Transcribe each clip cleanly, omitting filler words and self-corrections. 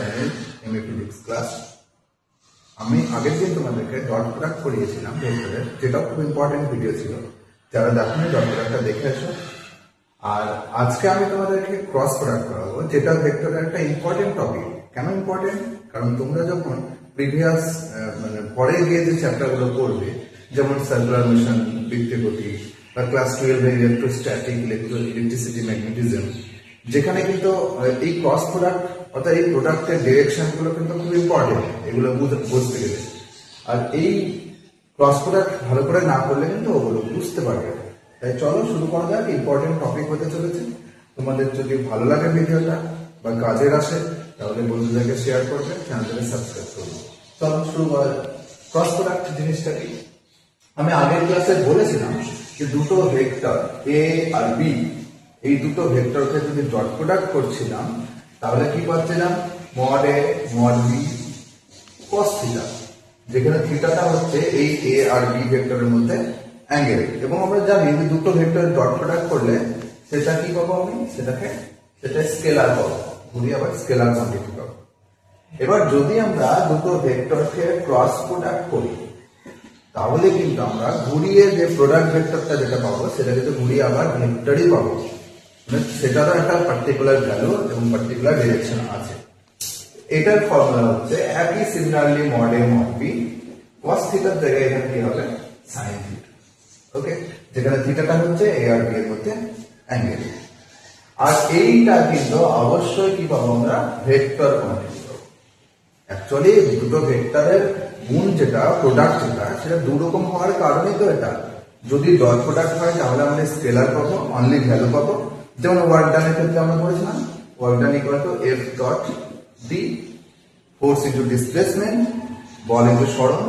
শ্রেণীর MA physics class. আমি আগের দিন তোমাদেরকে ডট প্রোডাক্ট করিয়েছিলাম ভেক্টরের, যেটা খুব ইম্পর্টেন্ট ভিডিও ছিল। যারা দেখোনি ডট প্রোডাক্টটা দেখে এসো। আর আজকে আমি তোমাদেরকে ক্রস প্রোডাক্ট করাবো, যেটা ভেক্টরের একটা ইম্পর্টেন্ট টপিক। কেন ইম্পর্টেন্ট? কারণ তোমরা যখন প্রিভিয়াস পরে গিয়ে যে চ্যাপ্টারগুলো পড়বে, যেমন সার্কুলার মোশন, বৃত্তীয় গতি, বা ক্লাস 12 ইলেকট্রোস্ট্যাটিক, ইলেকট্রিসিটি, ম্যাগনেটিজম, যেখানে কিন্তু এই ক্রস প্রোডাক্ট অর্থাৎ এই প্রোডাক্টের ডিরেকশন গুলো কিন্তু খুব ইম্পর্টেন্ট, এগুলো বুঝতে গেলে। আর এই ক্রস প্রোডাক্ট ভালো করে না করলে কিন্তু ওগুলো বুঝতে পারবে। তাই চলো শুরু করা যাক। ইম্পর্টেন্ট টপিক হতে চলেছে। তোমাদের যদি ভালো লাগে ভিডিওটা বা কাজের আসে, তাহলে বন্ধুদেরকে শেয়ার করবে, চ্যানেলটাকে সাবস্ক্রাইব করবে। চলো শুরু করা যাক। ক্রস প্রোডাক্ট জিনিসটা কি? আমি আগের ক্লাসে বলেছিলাম যে দুটো ভেক্টর এ আর বি, এই দুটো ভেক্টরকে যদি ডট প্রোডাক্ট করছিলাম, তাহলে কি পাচ্ছিলাম? Mod A mod B cos theta, যেখানে থিটাটা হচ্ছে এই এ আর বি ভেক্টরের মধ্যে অ্যাঙ্গেল। এবং আমরা জানি যে দুটো ভেক্টর ডট প্রোডাক্ট করলে সেটা কি পাবো? আমি সেটা স্কেলার পাবো, ঘুরি আবার স্কেলার কোয়ান্টিটি পাবো। এবার যদি আমরা দুটো ভেক্টরকে ক্রস প্রোডাক্ট করি, তাহলে কিন্তু আমরা ঘুরিয়ে যে প্রোডাক্ট ভেক্টরটা যেটা পাবো, সেটা কিন্তু ঘুরিয়ে আবার ভেক্টরই পাবো। সেটারও একটা পার্টিকুলার ভ্যালু এবং পার্টিকুলার ডিরেকশন আছে। এটার ফর্মুলা হচ্ছে একই similarly mod A mod B, cos থিটার জায়গায় এখানে কি হবে? sin theta. ওকে, যেখানে থিটাটা হচ্ছে এ আর বি এর মধ্যে অ্যাঙ্গেল। আর এইটা কিন্তু অবশ্যই কি পাবো? আমরা ভেক্টর কোয়ান্টিটি পাবো। অ্যাকচুয়ালি দুটো ভেক্টরের গুণ যেটা, প্রোডাক্ট যেটা, সেটা দু রকম হওয়ার কারণেই তো এটা। যদি ডট প্রোডাক্ট হয় তাহলে আমরা স্কেলার পাবো, অনলি ভ্যালু পাবো। যেমন ওয়ার্ক ডানের ক্ষেত্রে আমরা বলেছিলাম work done equal to F dot D, force into displacement, ball into সরণ।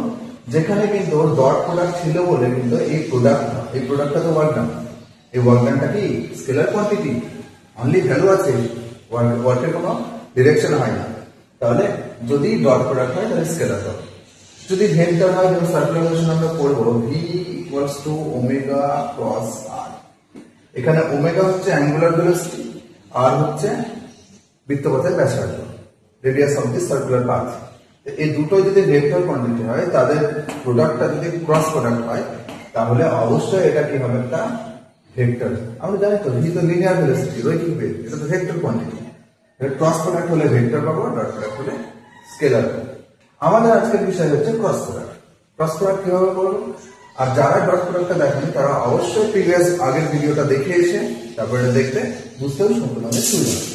যেখানে কিন্তু ডট প্রোডাক্ট ছিল বলে কিন্তু এই প্রোডাক্টটা তো ওয়ার্ক ডান। এই ওয়ার্ক ডানটা কি স্কেলার কোয়ান্টিটি, অনলি ভ্যালু আছে, ওয়ার্কের কোনো ডিরেকশন হয় না। তাহলে যদি ডট প্রোডাক্ট হয় তাহলে স্কেলার হবে। যদি ভেক্টর হয়, যেমন সার্কুলার মোশন আমরা করবো, v equals to omega cross r. এখানে ওমেগা হচ্ছে অ্যাঙ্গুলার ভেলোসিটি, আর হচ্ছে বৃত্তপথের ব্যাসার্ধ, radius of the circular path. এই দুটোই যদি ভেক্টর কোয়ান্টিটি হয়, তাদের প্রোডাক্টটা যদি ক্রস প্রোডাক্ট হয়, তাহলে অবশ্যই এটা কি হবে? একটা ভেক্টর। আমরা জানি তো ভি তো লিনিয়ার ভেলোসিটি, রৈখিক বেগ, এটা তো ভেক্টর কোয়ান্টিটি। ক্রস প্রোডাক্ট হলে ভেক্টর পাবো, ডট প্রোডাক্ট হলে স্কেলার পাবো। আমাদের আজকের বিষয় হচ্ছে ক্রস প্রোডাক্ট। ক্রস প্রোডাক্ট কিভাবে করবো? আর যারা ডট প্রোডাক্টটা দেখেন তারা অবশ্যই প্রিভিয়াস আগের ভিডিওটা দেখে এসে তারপরে এটা দেখতে বুঝতেও সম্পূর্ণ সুবিধা হবে।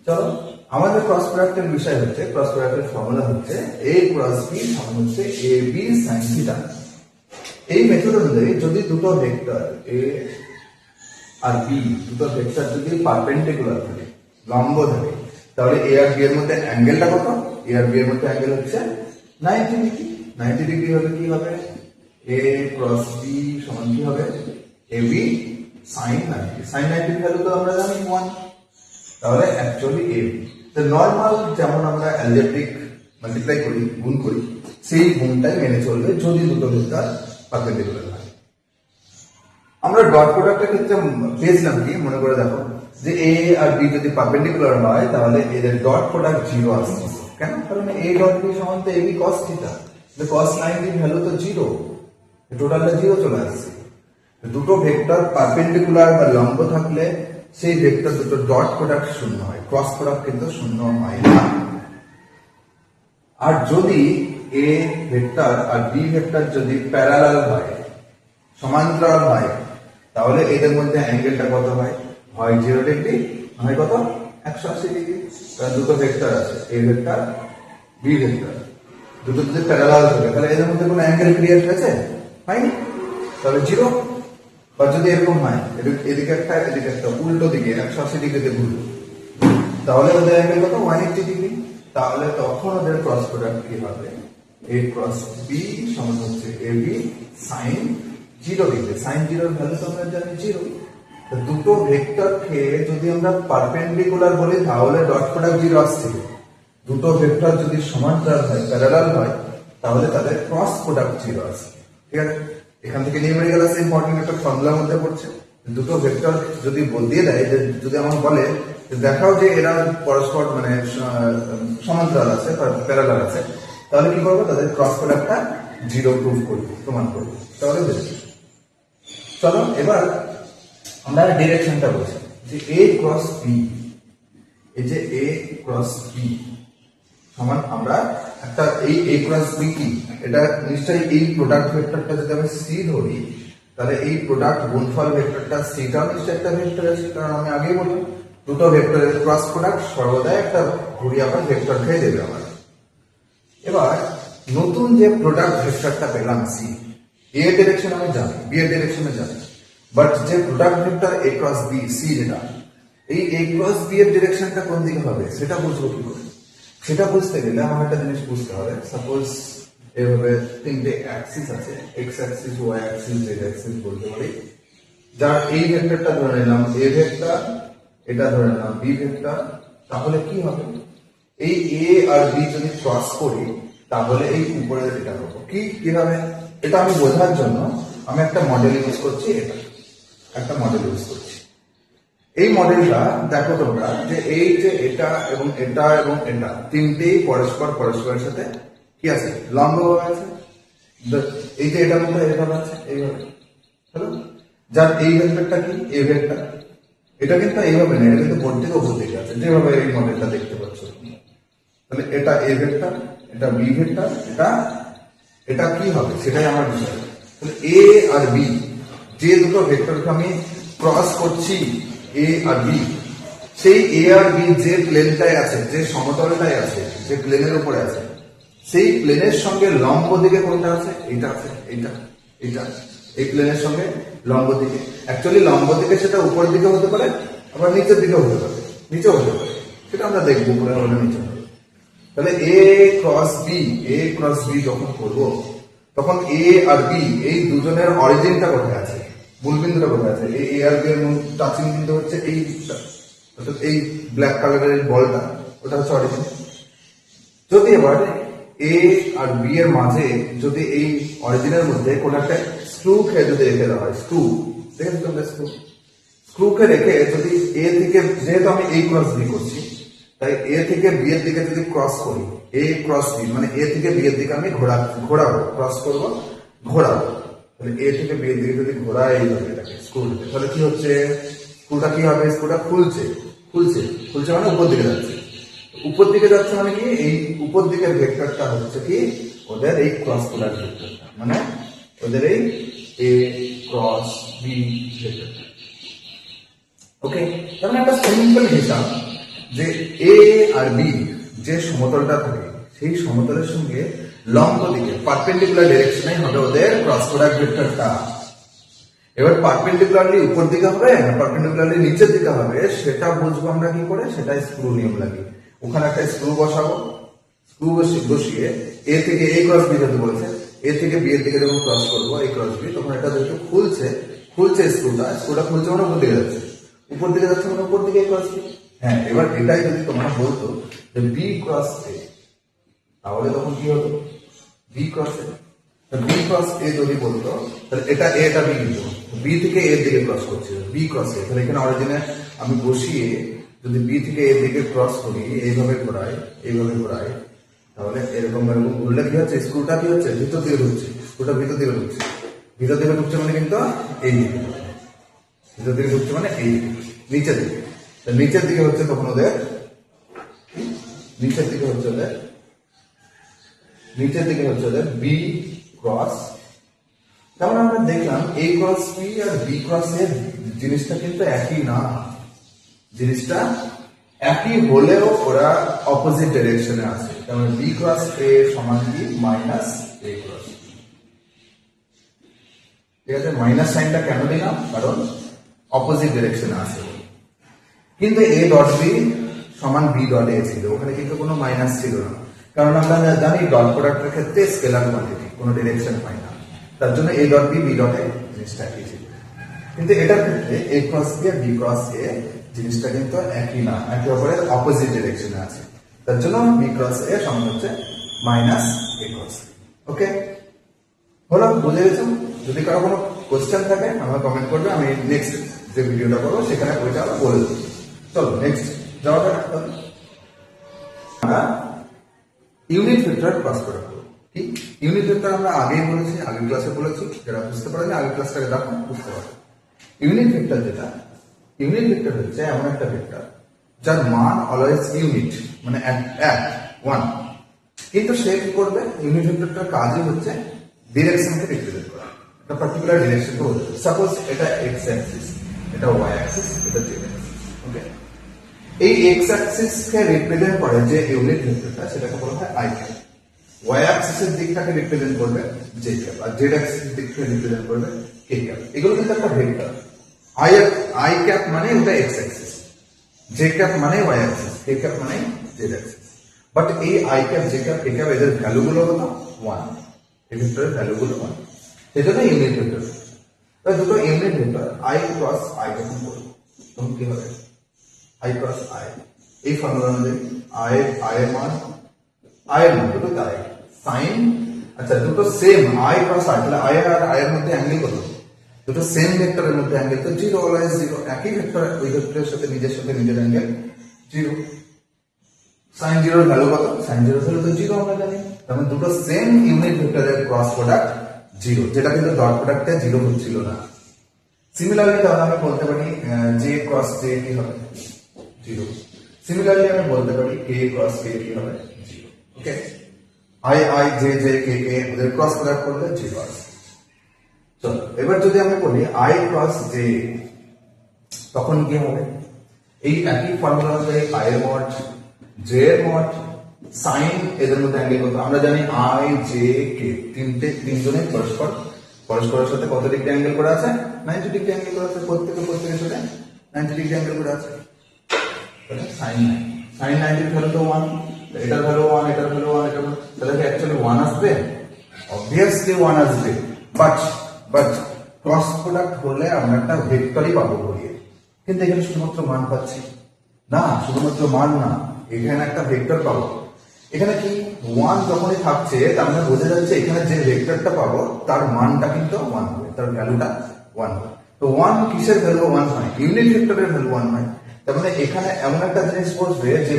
চলো, আমাদের ক্রস প্রোডাক্টের বিষয় হচ্ছে, ক্রস প্রোডাক্টের ফর্মুলা হচ্ছে এ ক্রস বি সমান হচ্ছে এ বি সাইন থিটা। এই মেথড অনুযায়ী যদি দুটো ভেক্টর এ আর বি, দুটো ভেক্টর যদি পারপেন্ডিকুলার থাকে, লম্ব থাকে, তাহলে এ আর বি এর মধ্যে অ্যাঙ্গেলটা কত? এ আর বি এর মধ্যে অ্যাঙ্গেল হচ্ছে 90 ডিগ্রি। 90 ডিগ্রি হলে কি হবে? এ ক্রস বি সমান কি হবে? A B sign 90। Sign 90 value তো আমরা জানি 1। তাহলে অ্যাকচুয়ালি এ বি তো নর্মাল, যেমন আমরা অ্যালজেব্রিক মাল্টিপ্লাই করি, গুণ করি, সেই গুণটাই মেনে চলবে যদি দুটো ভেক্টর পারপেন্ডিকুলার হয়। আমরা ডট প্রোডাক্টের ক্ষেত্রে পেয়েছিলাম কি? মনে করে দেখো যে এ আর বি যদি পারপেন্ডিকুলার হয়, তাহলে এদের ডট প্রোডাক্ট 0 আসছে। কেন? কারণ এ ডট বি সমান তো a b cos theta, cos 90 value তো 0, টোটালটা 0 চলে আসছে। দুটো ভেক্টর পারপেন্ডিকুলার বা লম্ব থাকলে সেই ভেক্টর দুটো ডট প্রোডাক্ট শূন্য হয়, ক্রস প্রোডাক্ট কিন্তু শূন্য হয় না। আর যদি এ ভেক্টর আর বি ভেক্টর যদি প্যারালাল হয়, সমান্তরাল হয়, তাহলে এদের মধ্যে অ্যাঙ্গেলটা কত হয়? হয় 0 ডিগ্রি, হয় কত? 180 ডিগ্রি। কারণ দুটো ভেক্টর আছে, এ ভেক্টর বি ভেক্টর, দুটো যদি প্যারালাল থাকে, তাহলে এদের মধ্যে কোনো অ্যাঙ্গেল ক্রিয়েট হয়েছে? হয়নি, তাহলে 0। বা যদি এরকম হয়, এদিকে একটা এদিকে একটা, উল্টো দিকে 180 ডিগ্রিতে ঘুরবে, তাহলে ওদের অ্যাঙ্গেল কত? 180 ডিগ্রি। তাহলে তখন ওদের ক্রস প্রোডাক্ট কি হবে? এ ক্রস বি সমান হচ্ছে A B sign 0 degree. Sign 0 এর ভ্যালু তো আমরা জানি 0। দুটো ভেক্টরকে যদি আমরা পারপেন্ডিকুলার বলি, তাহলে ডট প্রোডাক্ট 0 আসছে। দুটো ভেক্টর যদি সমান্তরাল হয়, প্যারালাল হয়, তাহলে তাদের ক্রস প্রোডাক্ট 0 আসে। ঠিক আছে, এখান থেকে নিউমেরিক্যাল আছে, ইম্পর্টেন্ট একটা ফর্মুলার মধ্যে পড়ছে। দুটো ভেক্টর যদি দিয়ে দেয়, যে যদি আমার বলে দেখাও যে এরা পরস্পর মানে সমান্তরাল আছে প্যারালাল আছে, তাহলে কি করবো, তাদের ক্রস প্রোডাক্টটা জিরো প্রুফ করবো, প্রমাণ করবো। তাহলে দেখি, চলো এবার আমরা ডিরেকশনটা বলছি যে এ ক্রস বি, এই যে এ ক্রস বি সমান আমরা একটা এই এ ক্রস বি কি, এটা নিশ্চয়ই এই প্রোডাক্ট ভেক্টরটা যদি আমি সি ধরি, তাহলে এই প্রোডাক্ট গুণফল ভেক্টরটা সিটাও নিশ্চয়ই একটা ভেক্টর আছে, কারণ আমি আগেই বললাম দুটো ভেক্টরের ক্রস প্রোডাক্ট সর্বদা একটা ঘুরিয়ে আবার ভেক্টর খেয়ে দেবে আমার। এবার নতুন যে প্রোডাক্ট ভেক্টরটা পেলাম সি, এ ডিরেকশন আমি জানি, বি এর ডিরেকশনে জানি, বাট যে প্রোডাক্ট ভেক্টর এ ক্রস বি সি, যেটা এই এ ক্রস বি এর ডিরেকশনটা কোন দিকে হবে সেটা বুঝবো কি করে? সেটা বুঝতে গেলে আমার একটা জিনিস বুঝতে হবে। সাপোজ এভাবে তিনটে অ্যাক্সিস আছে, X axis, Y axis, Z axis বলতে পারি, যার এই ভেক্টরটা ধরে নিলাম এ ভেক্টর, এটা ধরে নিলাম বি ভেক্টর। তাহলে কি হবে, এই এ আর বি যদি ক্রস করি তাহলে এই উপরে এটা পাবো। কিভাবে, এটা আমি বোঝার জন্য আমি একটা মডেল ইউজ করছি, এটা একটা মডেল ইউজ করছি। এই মডেলটা দেখো তোমরা যে এই যে এটা এবং এটা এবং এটা তিনটেই পরস্পরের সাথে কি আছে, লম্ব আছে। এই যে এটার মধ্যে এইভাবে আছে, এইভাবে, হ্যালো, যার এই ভেক্টরটা কি, এ ভেক্টর, এটা কিন্তু এইভাবে নেই, এটা কিন্তু বোর্ড থেকে উপর দিকে আছে, যেভাবে এই মডেলটা দেখতে পাচ্ছ। তাহলে এটা এ ভেক্টর, এটা বি ভেক্টর, এটা কি হবে সেটাই আমার বিষয়। তাহলে এ আর বি যে দুটো ভেক্টরকে আমি ক্রস করছি, এ আর বি, সেই এ আর বি যে প্লেনটায় আছে, যে সমতলটায় আছে, যে প্লেনের উপরে আছে, সেই প্লেনের সঙ্গে লম্ব দিকে কোনটা আছে, এইটা আছে, এইটা এই প্লেনের সঙ্গে লম্ব দিকে। অ্যাকচুয়ালি লম্ব দিকে সেটা উপর দিকে হতে পারে, আবার নিচের দিকে হতে পারে, নিচেও হতে পারে, সেটা আমরা দেখবো উপরে হলে নিচে হবে। তাহলে এ ক্রস বি যখন করবো তখন এ আর বি এই দুজনের অরিজিনটা কোথায় আছে, মূলবিন্দুটা কোথায় আছে, এই এ আর বি এর মূল টাচিং বিন্দু হচ্ছে এই ব্ল্যাক কালারের বলটা, ওটা হচ্ছে অরিজিন। যদি এবার এ আর বি এর মাঝে যদি এই অরিজিনের মধ্যে কোন একটা স্ক্রু খেয়ে যদি রেখে দেওয়া হয়, দেখেছো তোমরা স্ক্রু খেয়ে রেখে যদি এ থেকে, যেহেতু আমি এই ক্রস বি করছি, তাই এ থেকে বি এর দিকে যদি ক্রস করি, এ ক্রস বি মানে এ থেকে বি এর দিকে আমি ঘোরাবো, ক্রস করবো, ঘোরাবো। তাহলে এ থেকে বি এর দিকে যদি ঘোরাই এইভাবে এটাকে স্ক্রু, তাহলে কি হচ্ছে, স্ক্রুটা কি হবে, স্ক্রুটা খুলছে মানে উপর দিকে যাচ্ছে মানে কি, এই উপর দিকের ভেক্টরটা হচ্ছে কি ওদের এই ক্রস প্রোডাক্ট ভেক্টরটা, মানে ওদের এই এ ক্রস বি ভেক্টরটা। ওকে, তার মানে একটা সিম্পল হিসাব যে এ আর বি যে সমতলটা থাকে, সেই সমতলের সঙ্গে লম্ব দিকে পারপেন্ডিকুলার ডিরেকশনে হবে ওদের ক্রস প্রোডাক্ট ভেক্টরটা। এবার পারপেন্ডিকুলারলি উপর দিকে হবে না পারপেন্ডিকুলারলি নিচের দিকে হবে, সেটা বুঝবো আমরা কি করে, সেটা স্ক্রু নিয়ম লাগে। ওখানে একটা স্ক্রু বসাবো, স্ক্রু বসিয়ে এ থেকে এ ক্রস বি যেতে বলেছে, এ থেকে বি এর দিকে যখন ক্রস করবো এই ক্রস বি, তখন এটা যেহেতু খুলছে স্ক্রুটা খুলছে মানে উপর দিকে যাচ্ছে, মানে উপর দিকে ক্রস বি। হ্যাঁ, এবার এটাই যদি তোমরা বলতো যে বি ক্রস এ, তাহলে তখন কি হতো, বি ক্রস এ যদি বলতো, তাহলে এটা এ, এটা বি, কিন্তু বি থেকে এর দিকে ক্রস করছে, বি ক্রস এ। তাহলে এখানে অরিজিনে আমি বসিয়ে যদি বি থেকে এর দিকে ক্রস করি, এইভাবে ঘোরাই, তাহলে এরকম ঘুরলে কি হচ্ছে, স্ক্রুটা কি হচ্ছে, ভিতর দিকে ঢুকছে, ভিতর দিকে ঢুকছে মানে কিন্তু এই দিকে, ভিতর দিকে ঢুকছে মানে এই দিকে, নিচের দিকে হচ্ছে তখন ওদের নিচের দিকে হচ্ছে ওদের বি ক্রস। যেমন আমরা দেখলাম এ ক্রস বি আর বি ক্রস এর জিনিসটা কিন্তু একই না, জিনিসটা একই হলেও ওরা অপোজিট ডিরেকশনে আছে। যেমন বি ক্রস এ সমান কি মাইনাস এ ক্রস, ঠিক আছে। মাইনাস সাইনটা কেন দিলাম, কারণ অপোজিট ডিরেকশনে আছে। কিন্তু এ ডট বি সমান বি ডট এ ছিল, ওখানে কিন্তু কোনো মাইনাস ছিল না, কারণ আমরা জানি ডট প্রোডাক্টের ক্ষেত্রে স্কেলার কোয়ান্টিটি, কোনো ডিরেকশন পাই না, তার জন্য A dot B dot A জিনিসটা একই ছিল। কিন্তু এটার ক্ষেত্রে এ ক্রস বি আর বি ক্রস এ জিনিসটা কিন্তু একই না, একে অপরের অপোজিট ডিরেকশনে আছে, তার জন্য বি ক্রস এ সমান হচ্ছে মাইনাস এ ক্রস। ওকে, হলো, বুঝে গেছো? যদি কারো কোনো কোশ্চেন থাকে আমার কমেন্ট করবে, আমি নেক্সট যে ভিডিওটা করবো সেখানে ওইটা বলে দেবো। চলো নেক্সট। যাওয়া যাক তাহলে। আমরা ইউনিট ভেক্টর ক্রস প্রোডাক্ট করব। কি ইউনিট ভেক্টর আমরা আগেই বলেছি, আগের ক্লাসে বলেছি, যারা বুঝতে পারেনি আগের ক্লাসটাকে দেখো বুঝতে পারবে। ইউনিট ভেক্টর যেটা, ইউনিট ভেক্টর হচ্ছে এমন একটা ভেক্টর যার মান অলওয়েজ ইউনিট, মানে এক ওয়ান, কিন্তু সে কি করবে, ইউনিট ভেক্টরটার কাজই হচ্ছে ডিরেকশনকে রিপ্রেজেন্ট করা, একটা পার্টিকুলার ডিরেকশনকে বোঝাবে। সাপোজ এটা এক্স অ্যাক্সিস, এটা ওয়াই অ্যাক্সিস, এটা জেড অ্যাক্সিস। ওকে, এই এক্স অ্যাক্সিস কে রিপ্রেজেন্ট করে যে ইউনিট ভেক্টরটা, সেটাকে বলা হয় আই ক্যাপ। ওয়াই অ্যাক্সিসের দিকটাকে রিপ্রেজেন্ট করবে জে ক্যাপ, আর জেড অ্যাক্সিসের দিকটাকে রিপ্রেজেন্ট করবে কে ক্যাপ। এগুলো কিন্তু একটা ভেক্টর। আই ক্যাপ মানে ওটা এক্স অ্যাক্সিস, জে ক্যাপ মানে ওয়াই অ্যাক্সিস, কে ক্যাপ মানে জেড অ্যাক্সিস। বাট এই I cap, J cap, K cap এদের ভ্যালুগুলো কত? ওয়ান। এই ভেক্টরের ভ্যালুগুলো ওয়ান, সেজন্য ইউনিট ভেক্টর। তাই দুটো unit vector I cross I যখন করবো তখন কি হবে, আই ক্রস আই, এই ফর্মুলা অনুযায়ী আই এর মান দুটো তাই সাইন, আচ্ছা দুটো সেম আই ক্রস আই, তাহলে আই আর আই এর মধ্যে অ্যাঙ্গেল কত? দুটো সেম ভেক্টরের মধ্যে অ্যাঙ্গেল তো জিরো, অলওয়েজ জিরো। একই ভেক্টর ওই ভেক্টরের সাথে নিজের অ্যাঙ্গেল জিরো। সাইন জিরোর ভ্যালু কত? সাইন জিরোর ভ্যালু তো জিরো আমরা জানি। তার মানে দুটো সেম ইউনিট ভেক্টরের ক্রস প্রোডাক্ট জিরো, যেটা কিন্তু ডট প্রোডাক্টে জিরো হচ্ছিল না। সিমিলারলি তাহলে আমি বলতে পারি জে ক্রস জে কি হবে? জিরো। সিমিলারলি আমি বলতে পারি কে ক্রস কে কি হবে? Zero. Okay, i j j k k ওদের ক্রস প্রোডাক্ট করলে জিরো আসবে। চলো এবার যদি আমি বলি আই ক্রস জে, তখন কি হবে? এই একই ফর্মুলা অনুযায়ী আই এর মড, জে এর মড, সাইন, এদের মধ্যে অ্যাঙ্গেল কত? আমরা জানি আই জে কে তিনজনে পরস্পরের সাথে কত ডিগ্রি অ্যাঙ্গেল করে আছে? 90 ডিগ্রি অ্যাঙ্গেল করে আছে, প্রত্যেকের সাথে 90 ডিগ্রি অ্যাঙ্গেল করে আছে। তাহলে সাইন 90 এর ভ্যালু তো 1, এটার ভ্যালু 1, এটার ভ্যালু 1, এটার ভ্যালু, তাহলে কি অ্যাকচুয়ালি 1 আসবে? অবভিয়াসলি 1 আসবে। বাট ক্রস প্রোডাক্ট হলে আমরা একটা ভেক্টরই পাবো বলিয়ে, কিন্তু এখানে শুধুমাত্র মান পাচ্ছি না, শুধুমাত্র মান না, এখানে একটা ভেক্টর পাবো। এখানে কি 1 যখনই থাকছে তার মানে বোঝা যাচ্ছে এখানে যে ভেক্টরটা পাবো তার মানটা কিন্তু 1 হবে, তার ভ্যালুটা 1 হবে। তো 1 কিসের ভ্যালু 1 হয়? ইউনিট ভেক্টরের ভ্যালু 1 হয়। তার মানে এখানে এমন একটা জিনিস বসবে যে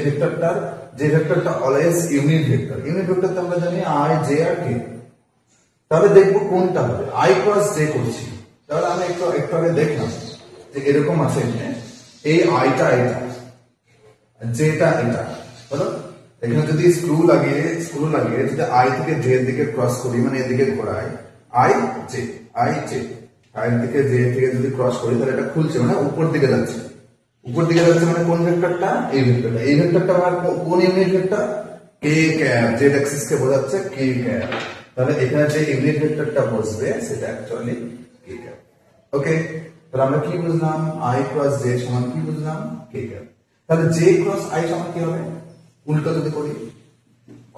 ভেক্টরটা always unit vector. Unit vector তো আমরা জানি আই জে আর কে। তাহলে দেখবো কোনটা হবে, আই ক্রস জে করছি। তাহলে আমি একটু আগে দেখলাম যে এরকম আছে, এই আইটা এটা, জেটা এটা, বলো এখানে যদি স্ক্রু লাগিয়ে যদি আই থেকে জে এর দিকে ক্রস করি, মানে এদিকে ঘোরাই, আই জে আই থেকে জে থেকে যদি ক্রস করি তাহলে এটা খুলছে, মানে উপর দিকে যাচ্ছে মানে কোন ভেক্টরটা? এই ভেক্টরটা আবার কোন ইউনিট ভেক্টর? কে ক্যাপ, জেড অ্যাক্সিস কে বোঝাচ্ছে কে ক্যাপ। তাহলে এখানে যে ইউনিট ভেক্টরটা বসবে সেটা অ্যাকচুয়ালি কে ক্যাপ। ওকে, তাহলে আমরা কি বুঝলাম? আই ক্রস জে সমান কি বুঝলাম? কে ক্যাপ। তাহলে জে ক্রস আই সমান কি হবে? উল্টো যদি করি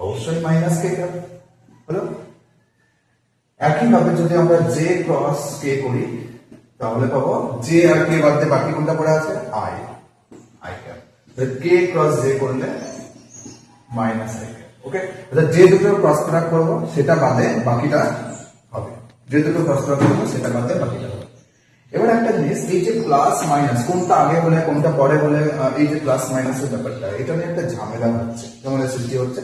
অবশ্যই মাইনাস কে ক্যাপ হলো। একইভাবে যদি আমরা জে ক্রস কে করি তাহলে পাবো জে আর কে বাদ দিয়ে বাকি কোনটা পড়ে আছে? I cap. K cross J করলে মাইনাস আই ক্যাপ। ওকে, আচ্ছা যে দুটো ক্রস প্রোডাক্ট করবো সেটা বাদে বাকিটা হবে, এবার একটা জিনিস, এই যে প্লাস মাইনাস কোনটা আগে বলে কোনটা পরে বলে, এই যে প্লাস মাইনাসের ব্যাপারটা, এটা নিয়ে একটা ঝামেলা হচ্ছে, আমাদের সৃষ্টি হচ্ছে,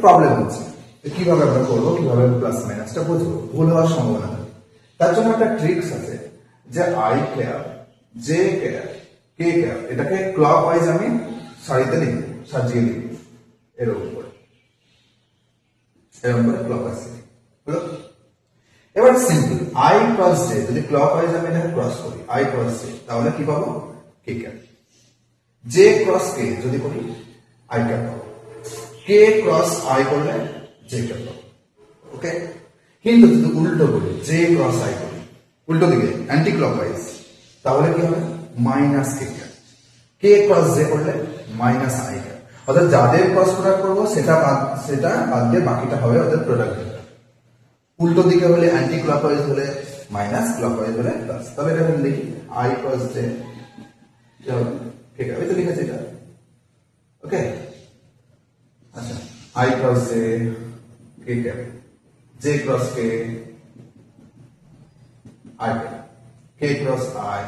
প্রবলেম হচ্ছে। কিভাবে আমরা করবো, কিভাবে প্লাস মাইনাসটা বুঝবো, ভুল হওয়ার সম্ভাবনা থাকে। তার জন্য একটা ট্রিক্স আছে যে I cap, J cap, K cap, এটাকে ক্লক ওয়াইজ আমি সারিতে লিখবো, সাজিয়ে লিখবো এরকম করে ক্লক ওয়াইজ। এবার সিম্পল, আই ক্রস জে যদি ক্লক ওয়াইজ আমি এটাকে ক্রস করি, আই ক্রস জে, তাহলে কি পাবো? কে ক্যাপ। জে ক্রস কে যদি করি আই ক্যাপ পাবো, কে ক্রস আই করলে জে ক্যাপ পাবো। ওকে, কিন্তু যদি উল্টো করি, জে ক্রস আই করি উল্টো দিকে অ্যান্টি ক্লক ওয়াইজ, তাহলে কি হবে? মাইনাস কে ক্যাপ। কে ক্রস জে করলে মাইনাস আই ক্যাপ। অর্থাৎ যাদের ক্রস প্রোডাক্ট করবো সেটা বাদ দিয়ে বাকিটা হবে ওদের প্রোডাক্ট। উল্টো দিকে হলে অ্যান্টি ক্লকওয়াইজ হলে মাইনাস, ক্লকওয়াইজ হলে প্লাস। তাহলে এটা আমি লিখি আই ক্রস জে, ঠিক আছে, তো লিখেছি এটা। ওকে, আচ্ছা i cross j k cap, j cross k i cap, k cross i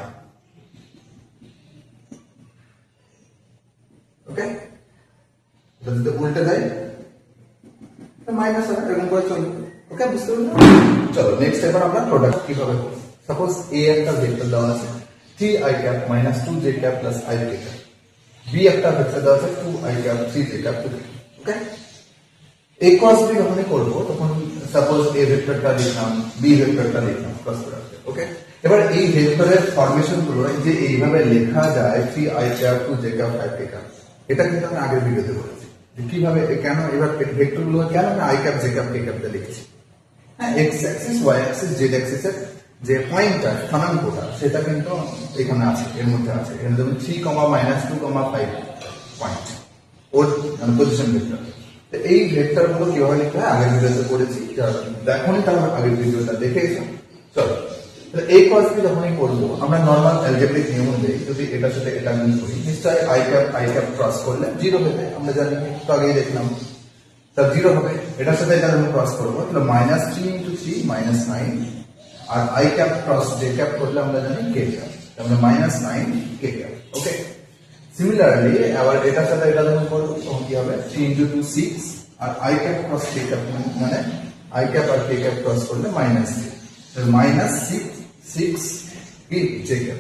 okay, যদি উল্টে দেয় মাইনাস হবে, এরকম করে চলবে। ওকে, বুঝতে পারলে? চলো নেক্সট এবার আমরা প্রোডাক্ট কিভাবে করব। সাপোজ এ একটা ভেক্টর দেওয়া আছে 3i cap minus 2j cap plus i k cap, B একটা ভেক্টর দেওয়া আছে 2i cap 3j cap 2k। Okay, a cos b যখনই করব তখন সাপোজ a ভেক্টরটা লিখলাম, বি ভেক্টরটা লিখলাম ক্রস প্রোডাক্ট। ওকে, এবার এই ভেক্টরের ফরমেশন গুলো যে এইভাবে লেখা যায় 3i cap 2j cap 5k cap, এটা কিন্তু আমি আগের ভিডিওতে বলেছি যে কিভাবে কেন এবার ভেক্টর গুলো কেন আমি i cap j cap k cap তে লিখছি। হ্যাঁ, x Axis y Axis z Axis এর যে পয়েন্টটা স্থানাঙ্কটা সেটা কিন্তু এখানে আছে, এর মধ্যে আছে। এখানে যেমন 3, -2, 5 পয়েন্ট ওর মানে পজিশন ভেক্টর। তো এই ভেক্টর গুলো কিভাবে লিখতে হয় আগের ভিডিওতে করেছি, দেখোনি তাহলে আগের ভিডিওটা দেখে এসো। চলো, এই cos b যখনই করবো আমরা নর্মাল অ্যালজেব্রিক নিয়ম অনুযায়ী যদি এটার সাথে এটা গুণ করি নিশ্চয়ই i cap ক্রস করলে 0 হবে, আমরা জানি একটু আগেই দেখলাম, তার 0 হবে। এটার সাথে এটা যখন ক্রস করবো তাহলে -3 × 3 -9, আর i cap cross j cap করলে আমরা জানি k cap, তাহলে -9 k cap। ওকে, সিমিলারলি আবার এটার সাথে এটা যখন করবো তখন কি হবে 3 × 2 6, আর i cap cross k cap মানে i cap আর k cap ক্রস করলে -6, তাহলে -6 k j cap।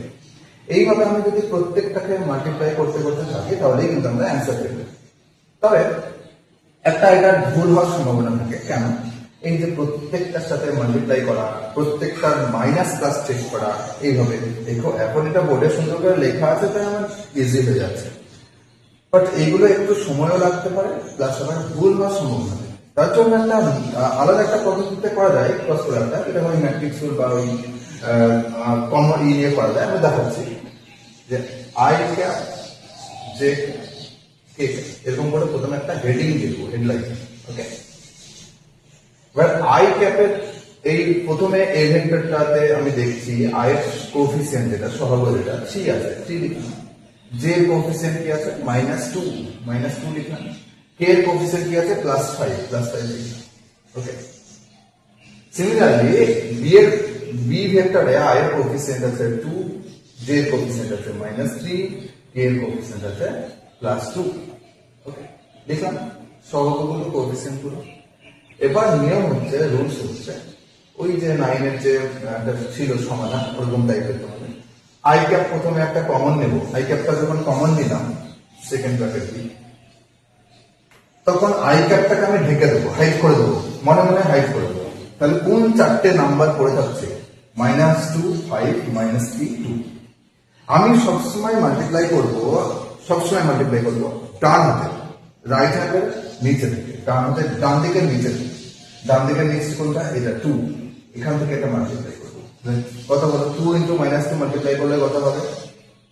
এইভাবে আমি যদি প্রত্যেকটাকে মাল্টিপ্লাই করতে করতে থাকি তাহলেই কিন্তু আমরা অ্যান্সার পেয়ে যাবো। তবে একটা এটা ভুল হওয়ার সম্ভাবনা থাকে, কেন? এই যে প্রত্যেকটার সাথে মাল্টিপ্লাই করা, প্রত্যেকটার মাইনাস প্লাস চেক করা, এইভাবে দেখো এখন এটা বোর্ডে সুন্দর করে লেখা আছে তাই আমার ইজি হয়ে যাচ্ছে, বাট এইগুলো একটু সময়ও লাগতে পারে, প্লাস আবার ভুল হওয়ার সম্ভাবনা থাকে। তার জন্য একটা আলাদা একটা পদ্ধতিতে করা যায় ক্রস প্রোডাক্টটা, এটা ওই ম্যাট্রিক্স রুল বা ওই কমন নিয়ে করা যায়। আমি দেখাচ্ছি যে i cap j k এরকম করে প্রথমে একটা হেডিং দেবো, হেডলাইন। ওকে, এবার i cap এর এই প্রথমে a ভেক্টরটাতে আমি দেখছি i এর কোএফিসিয়েন্ট যেটা সহগ যেটা 3 আছে, 3 লিখলাম। j এর কোএফিসিয়েন্ট কি আছে -2 লিখলাম। k এর কোএফিসিয়েন্ট কি আছে +5 লিখলাম। ওকে, সিমিলারলি b ভেক্টরে i এর কোএফিসিয়েন্ট আছে 2, j এর কোএফিসিয়েন্ট আছে -3, k এর কোএফিসিয়েন্ট আছে +2। ওকে, লিখলাম সহগগুলো কোএফিসিয়েন্ট গুলো। এবার নিয়ম হচ্ছে, রুলস হচ্ছে ওই যে 9 এর যে একটা ছিল সমাধান ওরকম টাইপের তোমাদের i cap প্রথমে একটা কমন নেব, i capটা যখন কমন নিলাম সেকেন্ড ব্র্যাকেট দিয়ে তখন i capটাকে আমি ঢেকে দেবো, হাইড করে দেবো, মনে মনে হাইড করে দেবো। তাহলে কোন চারটে নাম্বার পড়ে থাকছে -2, 5, -3, 2। আমি সবসময় মাল্টিপ্লাই করবো ডান হাতে, রাইট হ্যান্ডের নিচে থেকে, ডান দিকের নিচে থেকে। ডান দিকের নিচে কোনটা? এটা 2, এখান থেকে এটা মাল্টিপ্লাই করবো। কত হলো? 2 × -2 মাল্টিপ্লাই করলে কত হবে?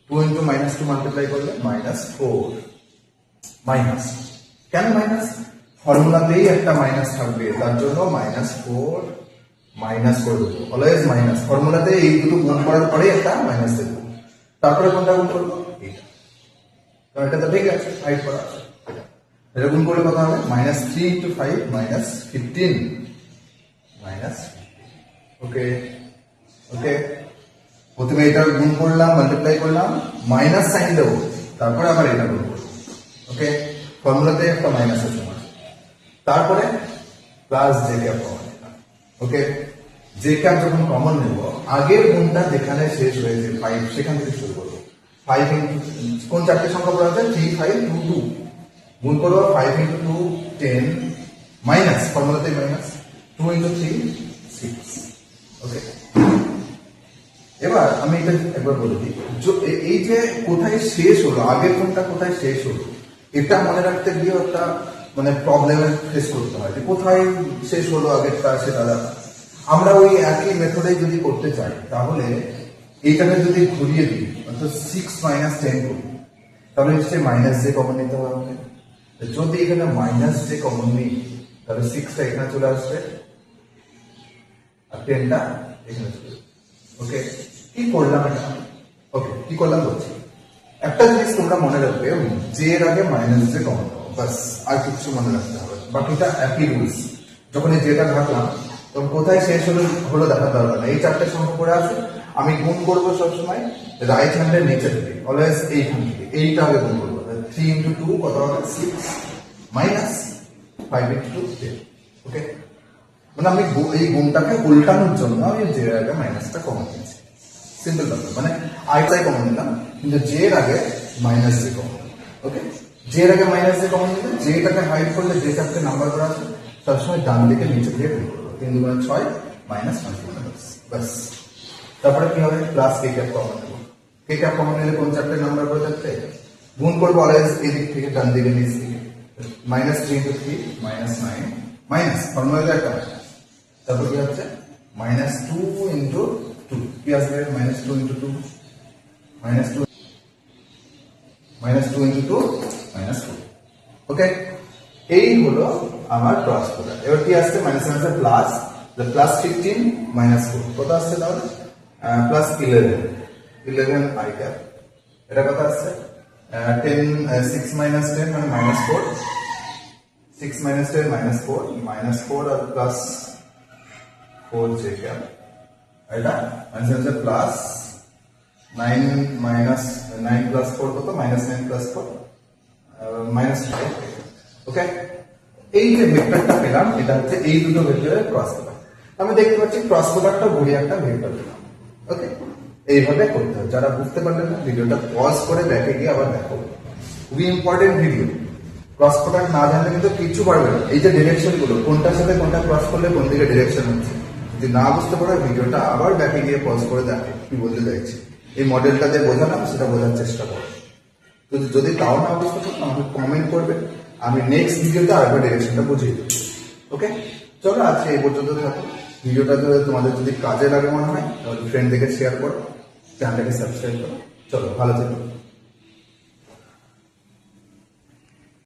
2 × -2 মাল্টিপ্লাই করলে -4 মাইনাস। কেন মাইনাস? ফর্মুলাতেই একটা মাইনাস থাকবে, তার জন্য -4 মাইনাস করে দেবো। অলওয়েজ মাইনাস, ফর্মুলাতে এই দুটো গুণ করার পরে একটা মাইনাস দেবো। তারপরে কোনটা গুণ করবো? এটা। এটা তো ঠিক আছে, হাইড করা আছে। এটা গুণ করলে কত হবে? -3 × 5 -15 ওকে ওকে, প্রথমে এটা গুণ করলাম, মাল্টিপ্লাই করলাম, মাইনাস সাইন দেবো, তারপরে আবার এটা গুণ করবো। ওকে, ফর্মুলাতে একটা মাইনাস আছে, তারপরে প্লাস জে ক্যাপ কমন নিলাম। ওকে, জে ক্যাপ যখন কমন নেব আগের গুণটা যেখানে শেষ হয়েছে 5 সেখান থেকে শুরু করবো। 5 কোন চারটে সংখ্যা পড়া আছে? 3, 5, 2, 2 গুণ করবো। 5 × 2 10 মাইনাস, ফর্মুলাতে মাইনাস 2 × 3 6। ওকে, এবার আমি এটা একবার বলে দিই, এই যে কোথায় শেষ হলো, আগের কোনটা কোথায় শেষ হলো, এটা মনে রাখতে গিয়ে একটা মানে প্রবলেমের ফেস করতে হয় যে কোথায় শেষ হলো আগেরটা সেটা। আমরা ওই একই মেথডে যদি করতে চাই তাহলে এইটাকে যদি ঘুরিয়ে দিই, অর্থাৎ 6 - 10 করি, তাহলে নিশ্চয়ই -j কমন নিতে হবে আমাদের। যদি এখানে -j কমন নিই তাহলে 6টা এখানে চলে আসবে আর 10টা এখানে চলে আসবে। ওকে, কি করলাম এটা? ওকে, কি করলাম বলছি, একটা জিনিস তোমরা মনে রাখবে, জে এর আগে -j কমন নাও, বাস, আর কিছু মনে রাখতে হবে। বাকিটা একই রুলস। যখন এই যেটা ঘাটলাম তখন কোথায় শেষ হলো দেখার দরকার নেই। এই চারটে সংখ্যা পড়ে আছে, আমি গুণ করবো সবসময় রাইট হ্যান্ডের নিচে থেকে, অলওয়েজ এইখান থেকে, এইটা আগে গুণ করবো। 3 into 2 কত হবে 6 minus 5 into 2 10 ওকে মানে আমি এই গুণটাকে উল্টানোর জন্য আমি জে এর আগে মাইনাসটা কমন দিয়েছি সিম্পল ব্যাপার মানে আইটাই কমন দিলাম কিন্তু জে এর আগে মাইনাস জে কমন ওকে জে এর আগে মাইনাস জে কমন দিলে জেটাকে হাইড করলে যে চারটে নাম্বার করা আছে সবসময় ডান দিকে নিচে দিয়ে বের করবো 3 2 6 মাইনাস 5 বাস তারপরে কি হবে প্লাস কে ক্যাপ কমন নেব কে ক্যাপ কমন নিলে কোন চারটে নাম্বার করে থাকতে গুণ করবো অলওয়েজ এই দিক থেকে ডান দিকে নিচ দিকে minus 3 into 3 minus 9 minus formula একটা তারপর কি হচ্ছে মাইনাস 2 into 2 কি আসবে minus 2 into 2 minus 2 into 2 minus 4 ওকে এই হলো আমার ক্রস প্রোডাক্ট এবার কি আসছে minus minus plus the plus 15 minus 4 কত আসছে তাহলে প্লাস 11 i cap এটা কত আসছে 6 minus 10 মানে minus 4 6 minus 10 minus 4 minus 4 আর প্লাস 4 j cap এটা आंसर প্লাস 9 minus 9 plus 4 কত minus 9 plus 4 minus 5 ওকে এই যে ভেক্টরটা পেলাম এটা হচ্ছে এই দুটো ভেক্টরের ক্রস প্রোডাক্ট আমি দেখতে পাচ্ছি ক্রস প্রোডাক্টটা ঘুরিয়ে একটা ভেক্টর পেলাম ওকে এইভাবে করতে হবে যারা বুঝতে পারলেন না ভিডিওটা পজ করে ব্যাকে গিয়ে আবার দেখো খুবই ইম্পর্টেন্ট ভিডিও ক্রস প্রোডাক্ট না জানলে কিন্তু কিচ্ছু পারবে না এই যে ডিরেকশন গুলো কোনটার সাথে কোনটা ক্রস করলে কোন দিকে ডিরেকশন হচ্ছে যদি না বুঝতে পারো ভিডিওটা আবার ব্যাকে গিয়ে পজ করে দেখো কি বলতে চাইছি এই মডেলটাতে বোঝালাম সেটা বোঝার চেষ্টা করো তো যদি তাও না বুঝতে পারো আমাকে কমেন্ট করবে আমি নেক্সট ভিডিওতে আরেকবার ডিরেকশনটা বুঝিয়ে দেবো ওকে চলো আজকে এই পর্যন্ত থাকো ভিডিওটা তোমাদের যদি কাজে লাগে মনে হয় তাহলে ফ্রেন্ডদেরকে শেয়ার করো চ্যানেলটাকে সাবস্ক্রাইব করো চলো ভালো থেকো